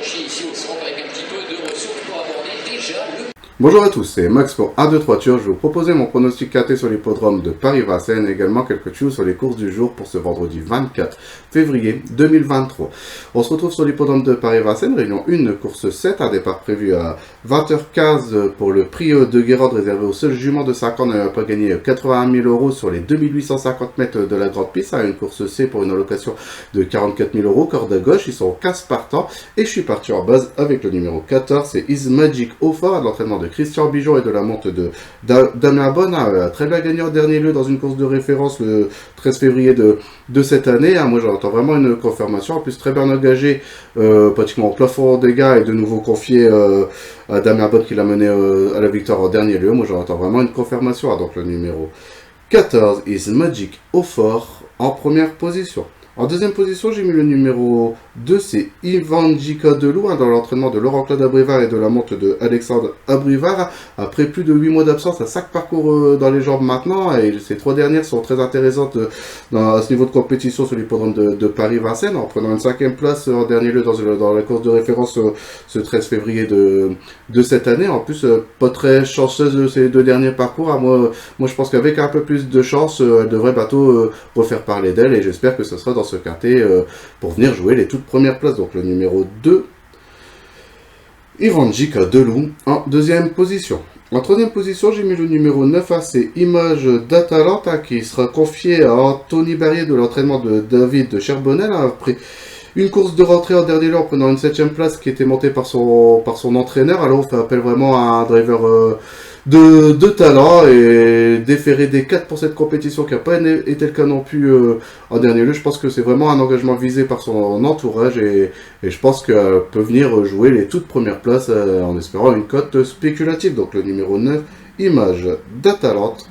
branché ici au centre avec un petit peu de ressources pour aborder déjà le... Bonjour à tous, c'est Max pour A2-3 Tours. Je vais vous proposer mon pronostic KT sur l'hippodrome de Paris-Vincennes et également quelques tunes sur les courses du jour pour ce vendredi 24 février 2023. On se retrouve sur l'hippodrome de Paris-Vincennes, réunion 1, course 7, un départ prévu à 20h15 pour le prix de Guérande réservé au seul jument de 5 ans n'ayant pas gagné 81 000 € sur les 2850 mètres de la grande piste, à une course C pour une allocation de 44 000 €, corde à gauche, ils sont 15 partants et je suis parti en base avec le numéro 14, c'est Is Magic Offer, à l'entraînement de Christian Bijon et de la monte de Damien Bonne, très bien gagné en dernier lieu dans une course de référence le 13 février de cette année. Moi j'entends vraiment une confirmation, en plus très bien engagé, pratiquement au plafond des gars et de nouveau confié à Damien Bonne qui l'a mené à la victoire en dernier lieu. Moi j'entends vraiment une confirmation, donc le numéro 14 Is Magic Offer en première position. En deuxième position, j'ai mis le numéro 2, c'est Ivanjika Delou, dans l'entraînement de Laurent-Claude Abrivard et de la monte de Alexandre Abrivard. Après plus de 8 mois d'absence, à 5 parcours dans les jambes maintenant, et ces 3 dernières sont très intéressantes à ce niveau de compétition sur l'hippodrome de Paris-Vincennes, en prenant une 5e place en dernier lieu dans la course de référence ce 13 février de cette année. En plus, pas très chanceuse de ces 2 derniers parcours. Moi je pense qu'avec un peu plus de chance, elle devrait bientôt refaire parler d'elle, et j'espère que ce sera dans ce quartier pour venir jouer les toutes premières places. Donc le numéro 2, Ivanjika Delou en deuxième position. En troisième position, j'ai mis le numéro 9, c'est Image d'Atalanta, qui sera confié à Anthony Barrier de l'entraînement de David Cherbonnel, après une course de rentrée en dernier lieu en prenant une 7e place qui était montée par son entraîneur. Alors on fait appel vraiment à un driver de talent et déféré des 4 pour cette compétition qui n'a pas été le cas non plus en dernier lieu. Je pense que c'est vraiment un engagement visé par son entourage et je pense qu'elle peut venir jouer les toutes premières places en espérant une cote spéculative. Donc le numéro 9, Image d'Atalante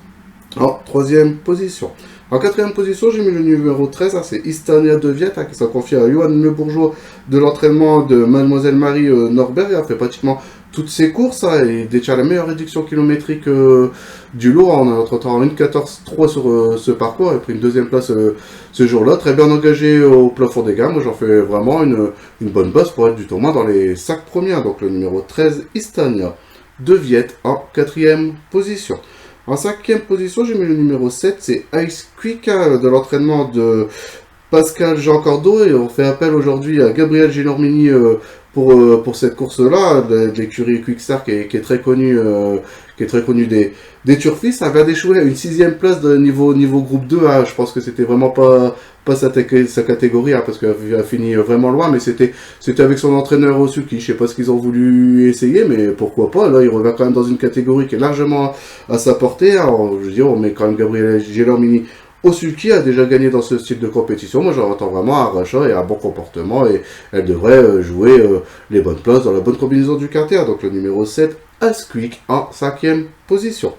en troisième position. En quatrième position, j'ai mis le numéro 13, c'est Istania de Viette, qui s'est confié à Johan Le Bourgeois de l'entraînement de Mademoiselle Marie Norbert. Il a fait pratiquement toutes ses courses, il détient la meilleure réduction kilométrique du lot en entretenant une 14-3 sur ce parcours. Il a pris une 2e place ce jour-là, très bien engagé au plafond des gammes. Moi j'en fais vraiment une bonne base pour être du tournoi dans les 5 premiers. Donc le numéro 13, Istania de Viette en 4e position. En 5e position, j'ai mis le numéro 7, c'est Ice Quick de l'entraînement de Pascal Jean Cordeau, et on fait appel aujourd'hui à Gabriel Gillenormini pour cette course-là, de l'écurie Quickstar qui est très connue des turfistes. Ça vient d'échouer à une 6e place de niveau groupe 2. Je pense que c'était vraiment pas sa catégorie, parce qu'elle a fini vraiment loin, mais c'était avec son entraîneur Osuki. Je sais pas ce qu'ils ont voulu essayer, mais pourquoi pas. Là, il revient quand même dans une catégorie qui est largement à sa portée. Alors, je veux dire, on met quand même Gabriel Gillenormini. Osuki a déjà gagné dans ce style de compétition. Moi, j'en attends vraiment un rachat et un bon comportement, et elle devrait jouer les bonnes places dans la bonne combinaison du quartier. Donc le numéro 7, Asquick en 5e position.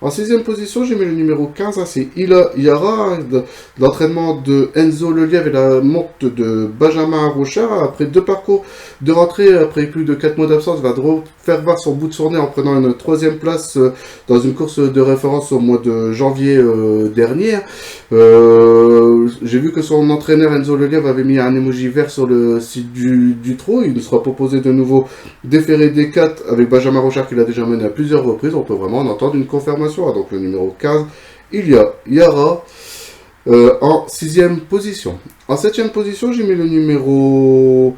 En 6e position, j'ai mis le numéro 15, c'est Ila Yara, de l'entraînement de Enzo Lelièvre et la monte de Benjamin Rochard. Après 2 parcours de rentrée, après plus de 4 mois d'absence, va faire voir son bout de son nez en prenant une 3e place dans une course de référence au mois de janvier dernier. J'ai vu que son entraîneur Enzo Lelièvre avait mis un emoji vert sur le site du trot. Il nous sera proposé de nouveau déféré des 4 avec Benjamin Rochard qui l'a déjà mené à plusieurs reprises. On peut vraiment en entendre une confirmation. Donc le numéro 15, Ilia Yara en 6e position. En 7e position, j'ai mis le numéro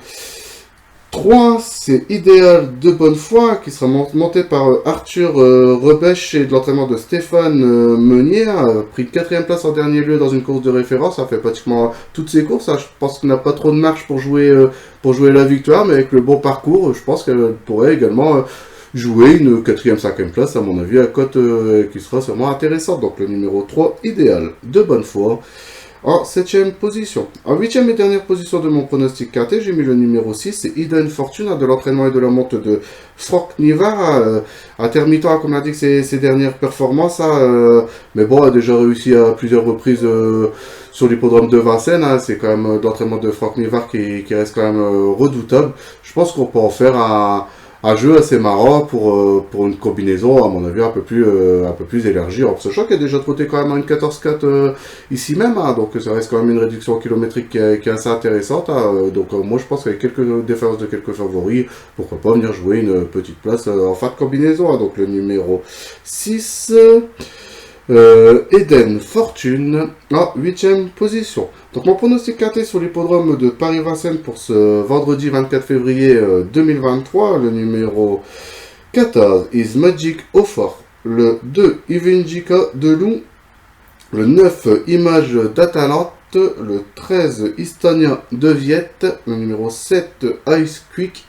3, c'est Idéal de bonne foi, qui sera monté par Arthur Rebèche et de l'entraînement de Stéphane Meunier. A pris 4e place en dernier lieu dans une course de référence. Ça fait pratiquement toutes ses courses. Je pense qu'il n'a pas trop de marge pour jouer la victoire, mais avec le bon parcours, je pense qu'elle pourrait également jouer une 4e, 5e place, à mon avis, à cote qui sera sûrement intéressante. Donc le numéro 3, Idéal de bonne foi, en 7e position. En 8e et dernière position de mon pronostic quartier, j'ai mis le numéro 6, c'est Hidden Fortune, de l'entraînement et de la monte de Franck Nivard, intermittent, comme on a dit que ses dernières performances, mais bon, a déjà réussi à plusieurs reprises sur l'hippodrome de Vincennes. C'est quand même l'entraînement de Franck Nivard qui reste quand même redoutable. Je pense qu'on peut en faire un jeu assez marrant pour une combinaison, à mon avis, un peu plus élargie. En sachant qu'il y a déjà trotté quand même une 14-4 ici même, hein, donc ça reste quand même une réduction kilométrique qui est assez intéressante. Hein, donc moi je pense qu'avec quelques différences de quelques favoris, pourquoi pas venir jouer une petite place en fin de combinaison. Hein, donc le numéro 6... Eden Fortune en 8ème position. Donc mon pronostic quinté sur l'hippodrome de Paris-Vincennes pour ce vendredi 24 février 2023, le numéro 14 Is Magic au fort, le 2 Ivinjika de Loup, le 9 Image d'Atalante, le 13 Istania de Viette, le numéro 7 Ice Quick,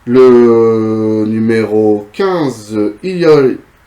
le numéro 15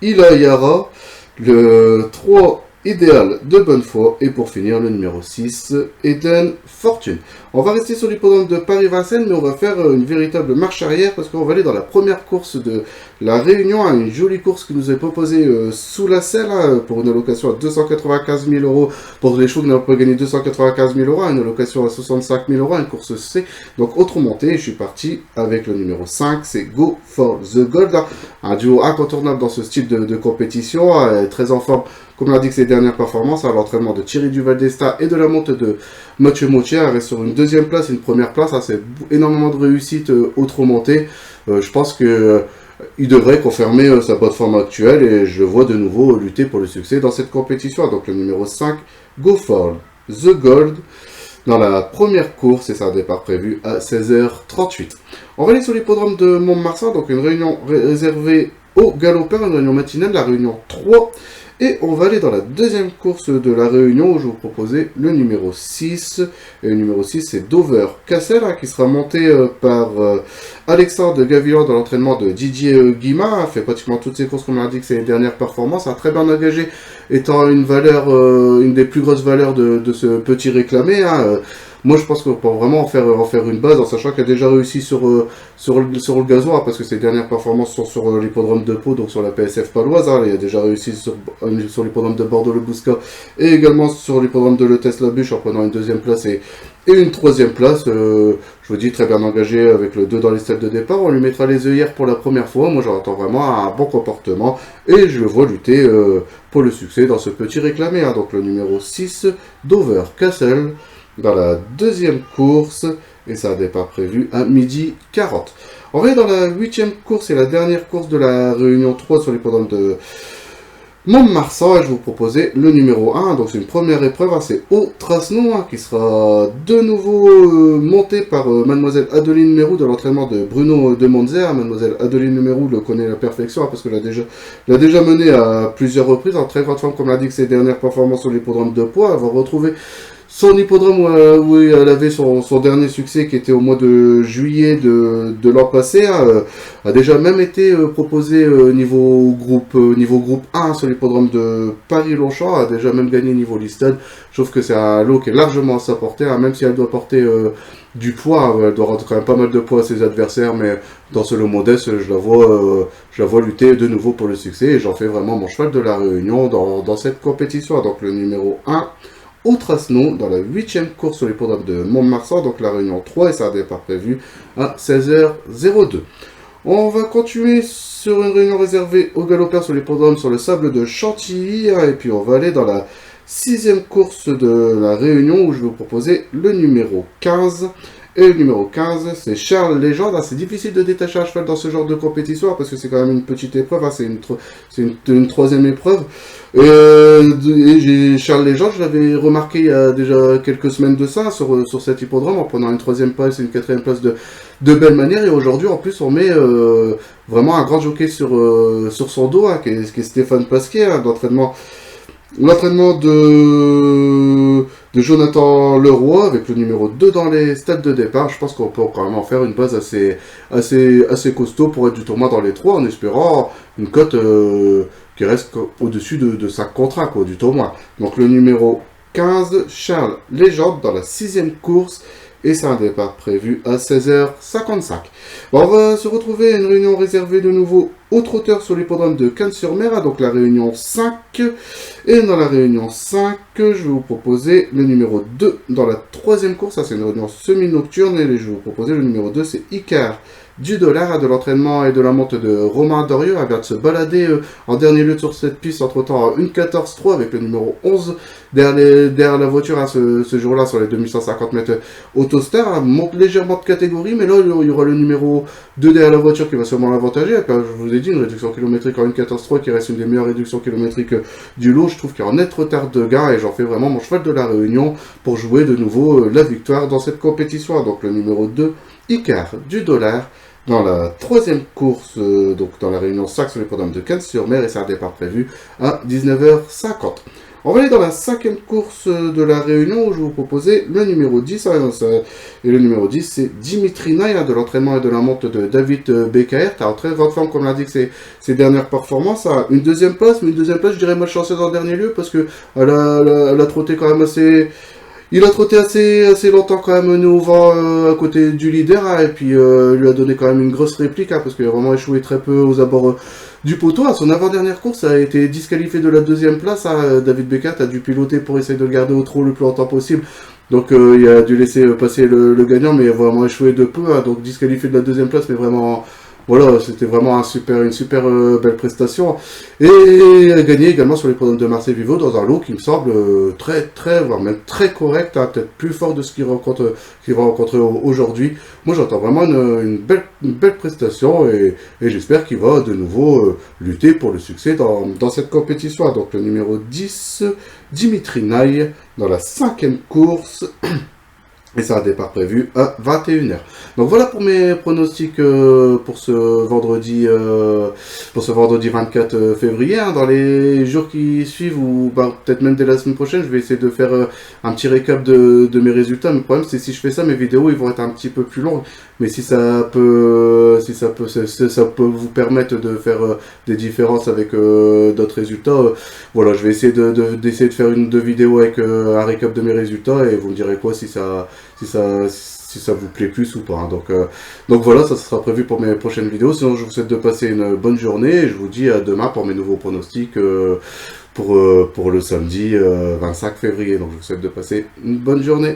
Ilayara, le 3, Idéal de bonne foi. Et pour finir, le numéro 6, Eden Fortune. On va rester sur l'hippodrome de Paris-Vincennes, mais on va faire une véritable marche arrière parce qu'on va aller dans la première course de la Réunion, une jolie course qui nous est proposée sous la selle pour une allocation à 295 000 euros. Pour les chevaux qui n'ont pas gagné 295 000 euros, une allocation à 65 000 euros, une course C. Donc autre montée, je suis parti avec le numéro 5, c'est Go for the Gold. Un duo incontournable dans ce style de compétition, très en forme. Comme l'indique ses dernières performances, à l'entraînement de Thierry Duval d'Esta et de la montée de Mathieu Moutier, elle reste sur une deuxième place, une première place, c'est énormément de réussite autre montée. Je pense que il devrait confirmer sa bonne forme actuelle et je vois de nouveau lutter pour le succès dans cette compétition. Donc le numéro 5, Go for the Gold, dans la première course, et c'est un départ prévu à 16h38. On va aller sur l'hippodrome de Mont-de-Marsan, donc une réunion réservée aux galopeurs, une réunion matinale, la réunion 3. Et on va aller dans la deuxième course de la Réunion où je vais vous proposer le numéro 6. Et le numéro 6, c'est Dover Castle, qui sera monté par Alexandre Gavillon dans l'entraînement de Didier Guima. A fait pratiquement toutes ses courses qu'on m'a dit que c'est les dernières performances. A très bien engagé, étant une valeur, une des plus grosses valeurs de ce petit réclamé. Moi, je pense qu'on peut vraiment en faire une base, en sachant qu'il a déjà réussi sur le gazon, parce que ses dernières performances sont sur l'hippodrome de Pau, donc sur la PSF paloise. Il a déjà réussi sur l'hippodrome de Bordeaux-le-Bouscat et également sur l'hippodrome de Le Tesla-Buche en prenant une deuxième place et une troisième place. Je vous dis, très bien engagé avec le 2 dans les stades de départ. On lui mettra les œillères pour la première fois. Moi, j'attends vraiment un bon comportement et je le vois lutter pour le succès dans ce petit réclamé. Donc le numéro 6, Dover Castle, dans la deuxième course, et ça a un départ prévu à 12h40. On va aller dans la 8e course et la dernière course de la Réunion 3 sur l'hippodrome de Mont-de-Marsan, et je vais vous proposer le numéro 1, donc c'est une première épreuve, c'est Au Trasnon, qui sera de nouveau monté par Mademoiselle Adeline Mérou de l'entraînement de Bruno de Monzer. Mademoiselle Adeline Mérou le connaît à la perfection, parce que l'a déjà mené à plusieurs reprises, en très grande forme, comme l'a dit que ses dernières performances sur l'hippodrome de Pau. Elle va retrouver son hippodrome où elle avait son dernier succès, qui était au mois de juillet de l'an passé, a déjà même été proposé niveau groupe 1 sur l'hippodrome de Paris-Longchamp, a déjà même gagné niveau listed. Je trouve que c'est un lot qui est largement à sa portée, même si elle doit porter du poids, elle doit rendre quand même pas mal de poids à ses adversaires, mais dans ce lot modeste, je la vois lutter de nouveau pour le succès, et j'en fais vraiment mon cheval de la Réunion dans cette compétition. Donc le numéro 1, Au Trasnon, dans la 8e course sur l'hippodrome de Mont-de-Marsan, donc la Réunion 3, et ça a un départ prévu à 16h02. On va continuer sur une réunion réservée aux galopeurs sur l'hippodrome sur le sable de Chantilly, et puis on va aller dans la 6e course de la Réunion où je vais vous proposer le numéro 15. Et le numéro 15, c'est Charles Légende. C'est difficile de détacher un cheval dans ce genre de compétition, parce que c'est quand même une petite épreuve, c'est une troisième épreuve. Et Charles Légende, je l'avais remarqué il y a déjà quelques semaines de ça, sur cet hippodrome, en prenant une troisième place et une quatrième place de belle manière. Et aujourd'hui, en plus, on met vraiment un grand jockey sur son dos, qui est Stéphane Pasquier, l'entraînement de Jonathan Leroy, avec le numéro 2 dans les stades de départ. Je pense qu'on peut quand même en faire une base assez costaud pour être du tournoi dans les 3, en espérant une cote qui reste au-dessus de 5 contre 1, du tournoi. Donc le numéro 15, Charles Légende, dans la 6e course, et c'est un départ prévu à 16h55. Bon, on va se retrouver à une réunion réservée de nouveau Autre auteur sur l'hippodrome de Cannes-sur-Mer, donc la réunion 5. Et dans la réunion 5, je vais vous proposer le numéro 2 dans la troisième course. Ça, c'est une réunion semi-nocturne. Et je vais vous proposer le numéro 2, c'est Icar du Dollar, de l'entraînement et de la monte de Romain Dorieux. Elle vient de se balader en dernier lieu sur cette piste, entre-temps à 1,14,3 avec le numéro 11 derrière la voiture à ce jour-là sur les 2150 mètres Autostar. Elle monte légèrement de catégorie, mais là il y aura le numéro 2 derrière la voiture qui va sûrement l'avantager. Je vous ai dit, une réduction kilométrique en 1,14,3 qui reste une des meilleures réductions kilométriques du lot. Je trouve qu'il y a un net retard de gain et j'en fais vraiment mon cheval de la Réunion pour jouer de nouveau la victoire dans cette compétition. Donc le numéro 2, Icar du Dollar, dans la troisième course, donc dans la réunion 5 sur l'hippodrome de Cannes-sur-Mer, et c'est un départ prévu à 19h50. On va aller dans la cinquième course de la réunion où je vais vous proposer le numéro 10. Et le numéro 10, c'est Dimitri Naï, de l'entraînement et de la monte de David Bekaert. En très grande forme, comme l'indique ses dernières performances. Une deuxième place, mais une deuxième place, je dirais malchanceuse en dernier lieu, parce que elle a trotté quand même assez... Il a trotté assez longtemps quand même au vent à côté du leader, et puis lui a donné quand même une grosse réplique, parce qu'il a vraiment échoué très peu aux abords du poteau. À son avant-dernière course, a été disqualifié de la deuxième place. David Bekaert a dû piloter pour essayer de le garder au trot le plus longtemps possible. Donc il a dû laisser passer le gagnant, mais il a vraiment échoué de peu. Donc disqualifié de la deuxième place, mais vraiment... Voilà, c'était vraiment une super belle prestation. Et gagné également sur les programmes de Marseille Vivo dans un lot qui me semble voire même très correct, peut-être plus fort de ce qu'il va rencontrer aujourd'hui. Moi, j'entends vraiment une belle prestation et j'espère qu'il va de nouveau lutter pour le succès dans cette compétition. Donc le numéro 10, Dimitri Naï, dans la cinquième course. Et c'est un départ prévu à 21h. Donc voilà pour mes pronostics pour ce vendredi 24 février. Dans les jours qui suivent, ou peut-être même dès la semaine prochaine, je vais essayer de faire un petit récap de mes résultats. Mais le problème, c'est que si je fais ça, mes vidéos ils vont être un petit peu plus longues. Mais si ça peut vous permettre de faire des différences avec d'autres résultats, voilà, je vais essayer d'essayer de faire une ou deux vidéos avec un récap de mes résultats et vous me direz quoi si ça vous plaît plus ou pas. Donc voilà, ça sera prévu pour mes prochaines vidéos. Sinon, je vous souhaite de passer une bonne journée et je vous dis à demain pour mes nouveaux pronostics pour le samedi 25 février. Donc je vous souhaite de passer une bonne journée.